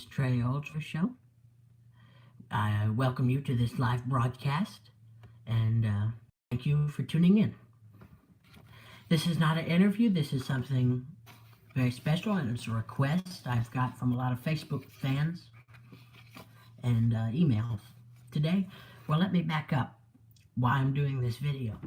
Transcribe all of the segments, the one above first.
is Trey Ultra Show. I welcome you to this live broadcast and thank you for tuning in. This is not an interview, this is something very special, and it's a request I've got from a lot of Facebook fans and emails today. Well, let me back up why I'm doing this video.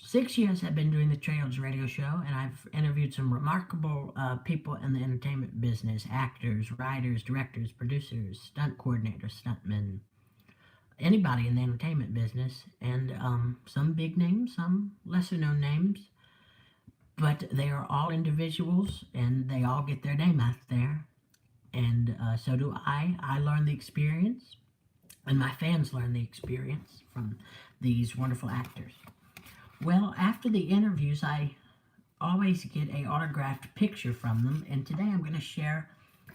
6 years I've been doing the Trey Ultra Radio Show, and I've interviewed some remarkable people in the entertainment business: actors, writers, directors, producers, stunt coordinators, stuntmen, anybody in the entertainment business, and some big names, some lesser known names, but they are all individuals and they all get their name out there, and so do I. I learn the experience, and my fans learn the experience from these wonderful actors. Well, after the interviews, I always get an autographed picture from them, and today I'm going to share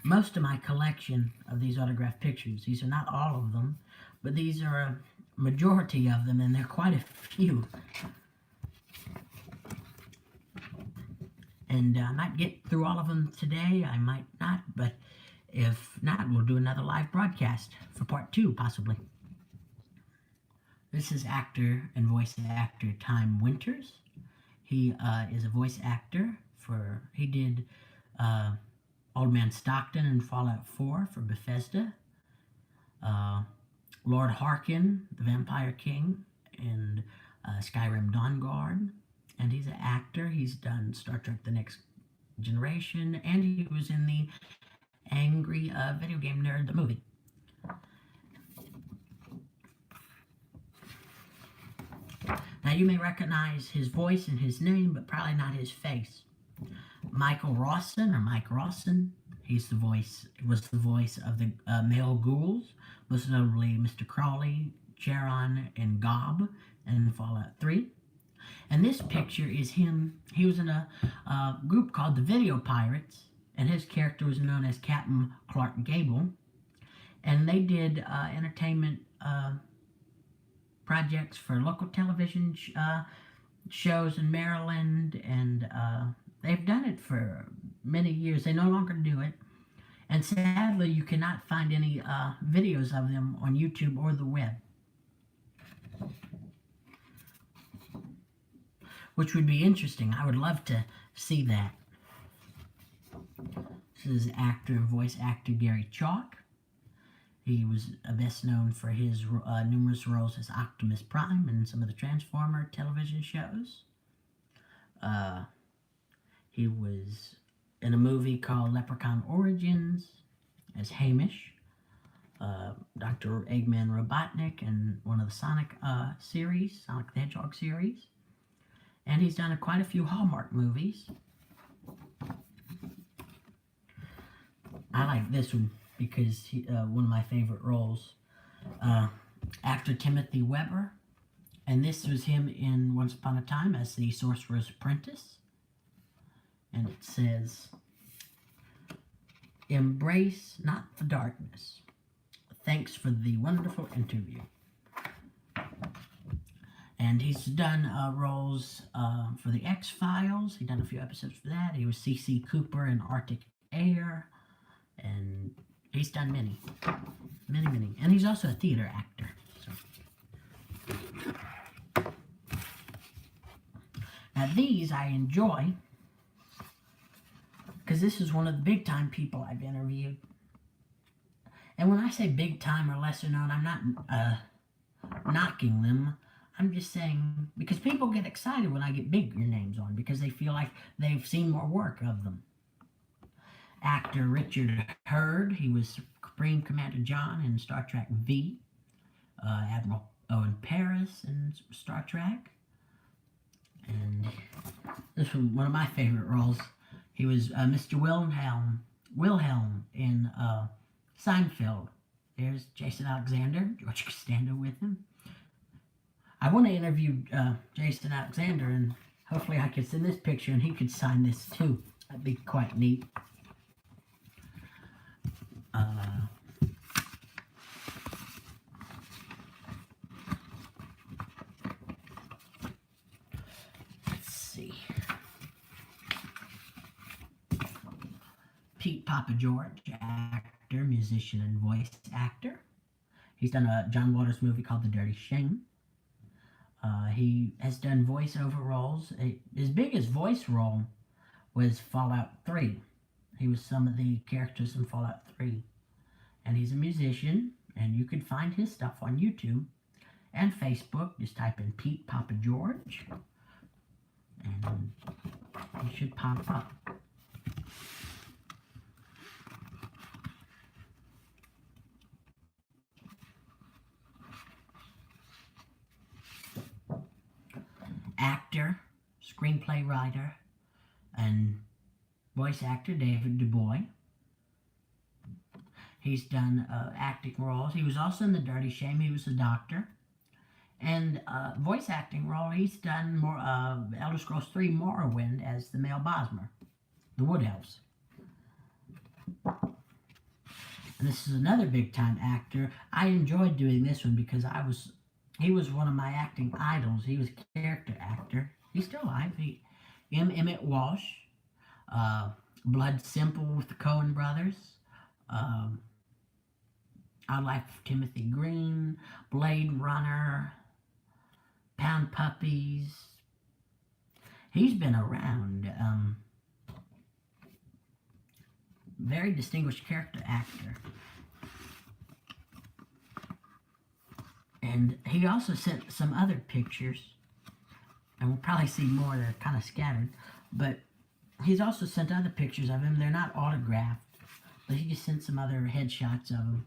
most of my collection of these autographed pictures. These are not all of them, but these are a majority of them, and they're quite a few. And I might get through all of them today, I might not, but if not, we'll do another live broadcast for part 2, possibly. This is actor and voice actor Time Winters. He is a voice actor he did Old Man Stockton in Fallout 4 for Bethesda. Lord Harkin, the Vampire King, in Skyrim Dawnguard. And he's an actor. He's done Star Trek The Next Generation, and he was in the Angry Video Game Nerd, the movie. Now, you may recognize his voice and his name, but probably not his face. Michael Rawson, or Mike Rawson, was the voice of the male ghouls, most notably Mr. Crawley, Charon, and Gob in Fallout 3. And this picture is him. He was in a group called the Video Pirates, and his character was known as Captain Clark Gable. And they did entertainment projects for local television shows in Maryland, and they've done it for many years. They no longer do it, and sadly you cannot find any videos of them on YouTube or the web, which would be interesting. I would love to see that. This is actor and voice actor Gary Chalk. He was best known for his numerous roles as Optimus Prime in some of the Transformer television shows. He was in a movie called Leprechaun Origins as Hamish, Dr. Eggman Robotnik in one of the Sonic series, Sonic the Hedgehog series. And he's done quite a few Hallmark movies. I like this one because one of my favorite roles, actor Timothy Weber, and this was him in Once Upon a Time as the Sorcerer's Apprentice, and it says, "Embrace not the darkness. Thanks for the wonderful interview." And he's done roles for the X-Files. He's done a few episodes for that. He was C.C. Cooper in Arctic Air, and he's done many. And he's also a theater actor. So. Now these I enjoy, because this is one of the big time people I've interviewed. And when I say big time or lesser known, I'm not knocking them. I'm just saying, because people get excited when I get bigger names on, because they feel like they've seen more work of them. Actor Richard Hurd, he was Supreme Commander John in Star Trek V. Admiral Owen Paris in Star Trek. And this was one of my favorite roles. He was Mr. Wilhelm in Seinfeld. There's Jason Alexander, George Costanza with him. I want to interview Jason Alexander, and hopefully I could send this picture and he could sign this too. That'd be quite neat. Let's see. Pete Papa George, actor, musician, and voice actor. He's done a John Waters movie called The Dirty Shame. He has done voiceover roles. His biggest voice role was Fallout 3. He was some of the characters in Fallout 3. And he's a musician, and you can find his stuff on YouTube and Facebook. Just type in Pete Papa George, and he should pop up. Actor, screenplay writer, and voice actor David DuBois. He's done acting roles. He was also in The Dirty Shame. He was a doctor. And voice acting role, he's done more Elder Scrolls 3 Morrowind as the male Bosmer, the Wood Elves. And this is another big-time actor. I enjoyed doing this one because he was one of my acting idols. He was a character actor. He's still alive. Emmett Walsh, Blood Simple with the Coen brothers, Our Life of Timothy Green, Blade Runner, Pound Puppies. He's been around. Very distinguished character actor. And he also sent some other pictures, and we'll probably see more that are kind of scattered, but he's also sent other pictures of him. They're not autographed, but he just sent some other headshots of him.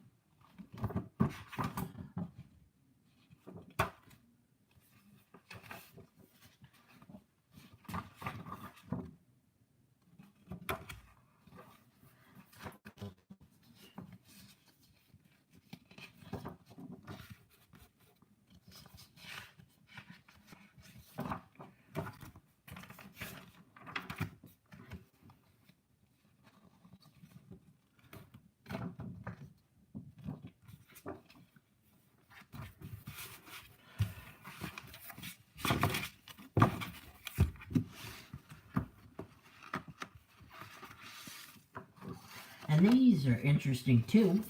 And these are interesting too,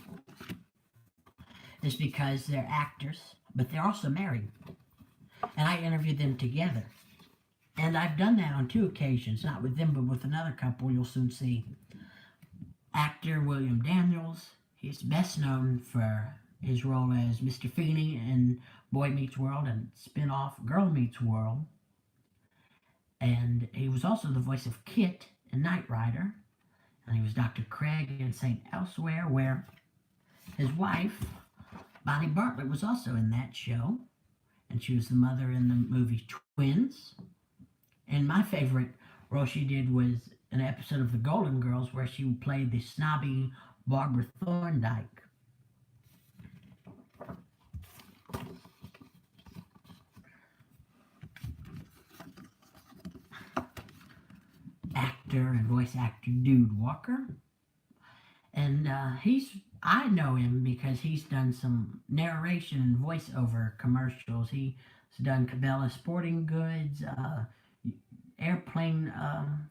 is because they're actors, but they're also married. And I interviewed them together. And I've done that on 2 occasions, not with them, but with another couple you'll soon see. Actor William Daniels, he's best known for his role as Mr. Feeney in Boy Meets World and spin-off Girl Meets World. And he was also the voice of Kit in Knight Rider. And he was Dr. Craig in St. Elsewhere, where his wife, Bonnie Bartlett, was also in that show. And she was the mother in the movie Twins. And my favorite role she did was an episode of The Golden Girls where she played the snobby Barbara Thorndike. Actor and voice actor Dude Walker. And I know him because he's done some narration and voiceover commercials. He's done Cabela Sporting Goods, airplane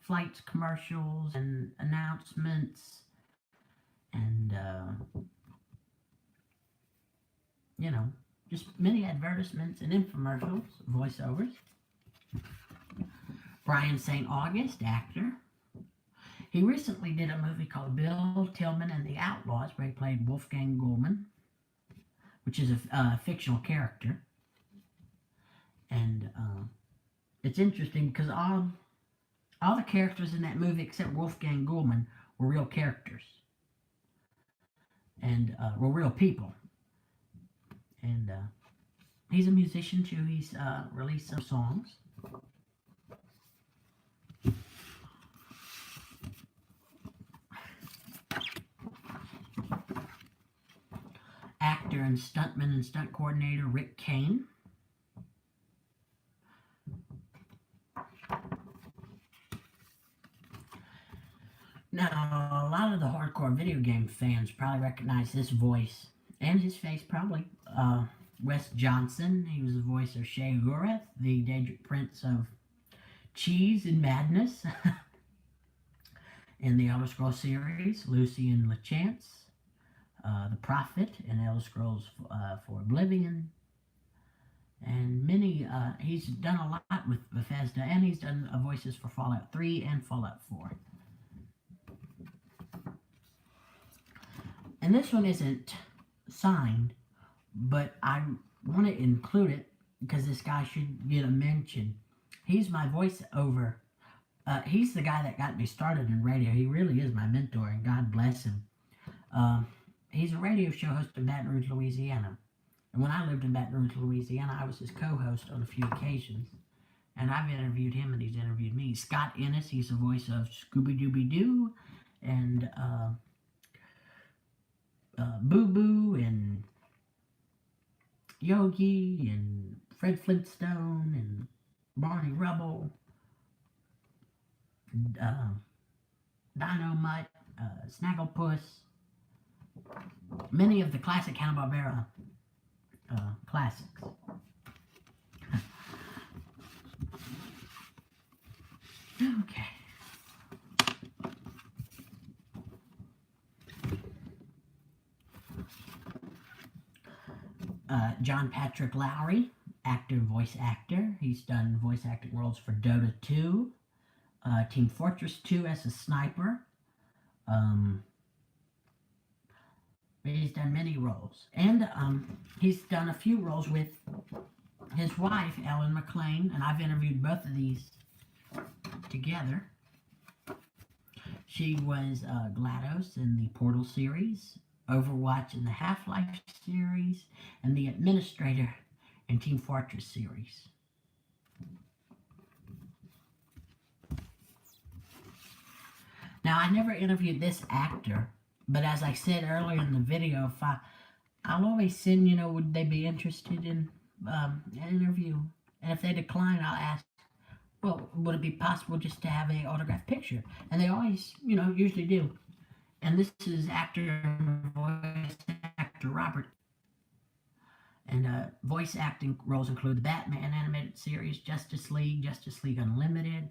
flights commercials and announcements, and just many advertisements and infomercials, voiceovers. Brian St. August, actor. He recently did a movie called Bill Tillman and the Outlaws, where he played Wolfgang Gullman, which is a fictional character. And it's interesting because all the characters in that movie except Wolfgang Gullman were real characters and were real people. And he's a musician too. He's released some songs. Actor and stuntman and stunt coordinator Rick Kane. Now, a lot of the hardcore video game fans probably recognize this voice and his face, probably. Wes Johnson, he was the voice of Shay Gureth, the Daedric Prince of Cheese and Madness. In the Elder Scrolls series, Lucian Lachance, the Prophet in Elder Scrolls for Oblivion, and many, he's done a lot with Bethesda, and he's done voices for Fallout 3 and Fallout 4. And this one isn't signed, but I want to include it because this guy should get a mention. He's my voiceover. He's the guy that got me started in radio. He really is my mentor, and God bless him. He's a radio show host in Baton Rouge, Louisiana. And when I lived in Baton Rouge, Louisiana, I was his co-host on a few occasions. And I've interviewed him, and he's interviewed me. Scott Ennis, he's the voice of Scooby-Dooby-Doo, and Boo Boo, and Yogi, and Fred Flintstone, and Barney Rubble, Dino Mutt, Snagglepuss, many of the classic Hanna-Barbera classics. Okay. John Patrick Lowry, actor, voice actor. He's done voice acting roles for Dota 2, Team Fortress 2 as a sniper. He's done many roles. And he's done a few roles with his wife, Ellen McLean, and I've interviewed both of these together. She was GLaDOS in the Portal series, Overwatch in the Half-Life series, and the Administrator in Team Fortress series. Now, I never interviewed this actor, but as I said earlier in the video, I'll always send, would they be interested in an interview? And if they decline, I'll ask, well, would it be possible just to have an autographed picture? And they always, usually do. And this is voice actor Robert. And voice acting roles include the Batman animated series, Justice League Unlimited,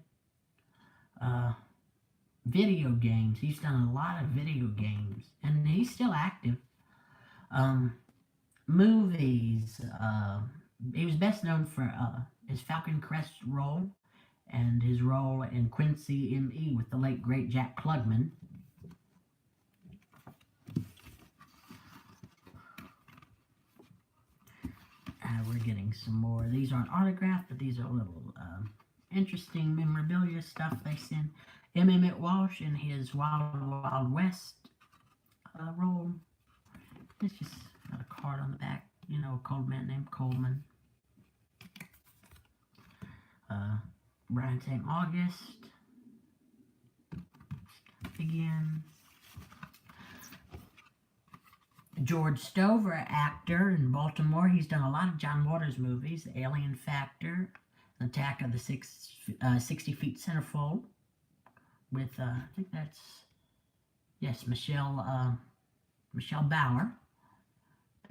video games. He's done a lot of video games, and he's still active. Movies. He was best known for his Falcon Crest role and his role in Quincy M.E. with the late great Jack Klugman. We're getting some more. These aren't autographed, but these are little interesting memorabilia stuff they send. M. Emmett Walsh in his Wild Wild West role. It's just got a card on the back. A cold man named Coleman. Brian St. August. Again. George Stover, actor in Baltimore. He's done a lot of John Waters movies. The Alien Factor, Attack of the 60 Feet Centerfold. With, I think that's, yes, Michelle Bauer.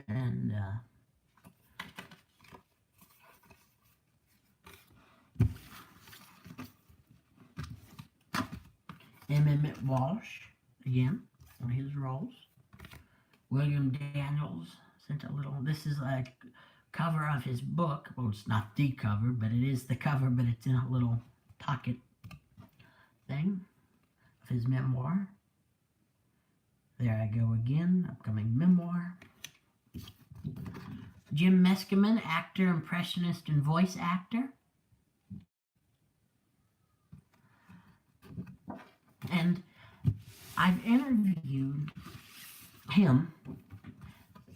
And, M. Emmett Walsh, again, one of his roles. William Daniels sent a little, this is a cover of his book. Well, it's not the cover, but it is the cover, but it's in a little pocket thing of his memoir. There I go again, upcoming memoir. Jim Meskimen, actor, impressionist, and voice actor. And I've interviewed him,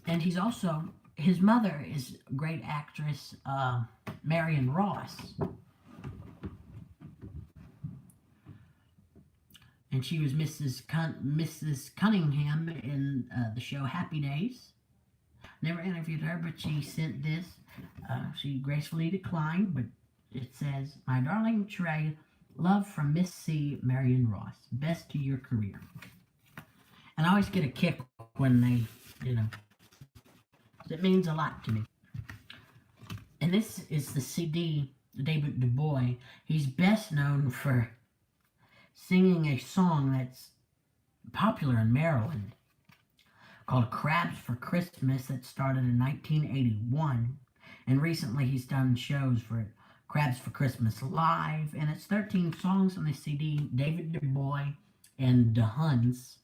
and he's also, his mother is great actress Marion Ross, and she was Mrs. Cunningham in the show Happy Days. Never interviewed her, but she sent this. She gracefully declined, but it says, "My darling Trey, love from Miss C. Marion Ross. Best to your career." And I always get a kick when they, it means a lot to me. And this is the CD, David Du Bois. He's best known for singing a song that's popular in Maryland called Crabs for Christmas that started in 1981. And recently he's done shows for Crabs for Christmas Live, and it's 13 songs on the CD. David Du Bois and the Huns.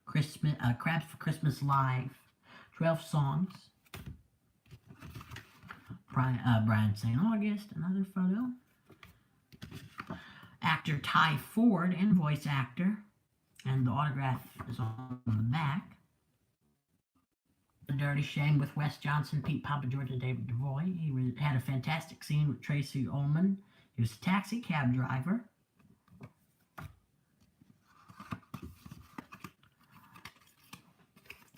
Crabs for Christmas Live, 12 songs. Brian St. August, another photo. Actor Ty Ford and voice actor, and the autograph is on the back. The Dirty Shame with Wes Johnson, Pete Papageorge, and David Du Bois. He had a fantastic scene with Tracy Ullman. He was a taxi cab driver.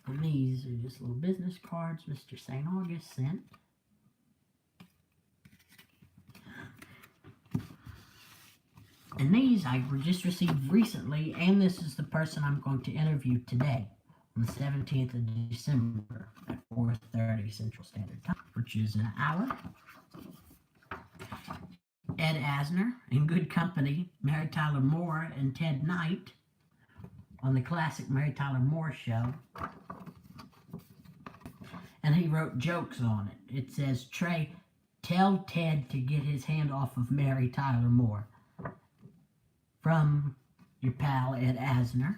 And these are just little business cards Mr. St. August sent. And these I just received recently, and this is the person I'm going to interview today, on the 17th of December at 4:30 Central Standard Time, which is an hour. Ed Asner, in good company, Mary Tyler Moore and Ted Knight on the classic Mary Tyler Moore Show. And he wrote jokes on it. It says, Trey, tell Ted to get his hand off of Mary Tyler Moore. From your pal, Ed Asner.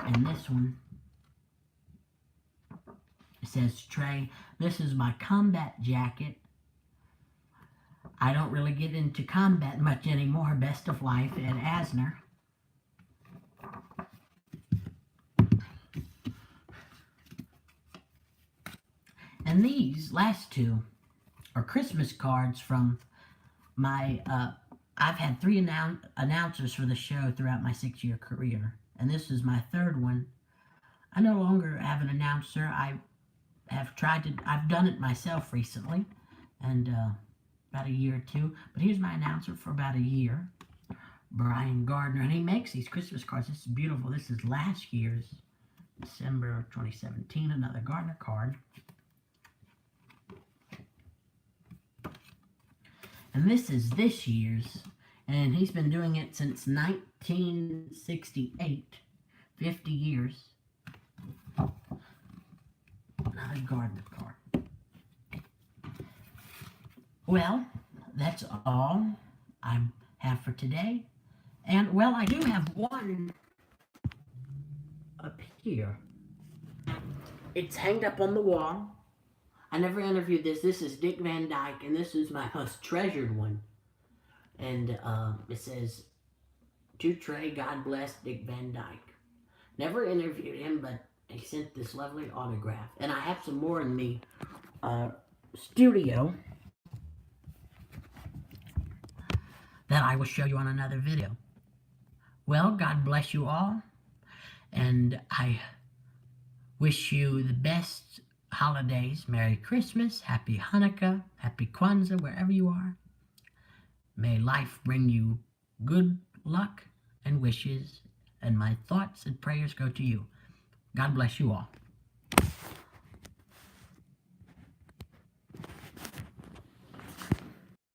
And this one, it says, Trey, this is my combat jacket. I don't really get into combat much anymore. Best of life, Ed Asner. And these last two are Christmas cards from my, I've had 3 announcers for the show throughout my 6-year career. And this is my 3rd one. I no longer have an announcer. I've done it myself recently. And, about a year or 2. But here's my announcer for about a year. Brian Gardner. And he makes these Christmas cards. This is beautiful. This is last year's, December of 2017. Another Gardner card. And this is this year's, and he's been doing it since 1968, 50 years. Not a Gardner card. Well, that's all I have for today. And, well, I do have one up here. It's hanged up on the wall. I never interviewed this. This is Dick Van Dyke, and this is my most treasured one. And it says, to Trey, God bless Dick Van Dyke. Never interviewed him, but he sent this lovely autograph. And I have some more in the studio that I will show you on another video. Well, God bless you all, and I wish you the best holidays. Merry Christmas, Happy Hanukkah, Happy Kwanzaa, wherever you are. May life bring you good luck and wishes, and my thoughts and prayers go to you. God bless you all.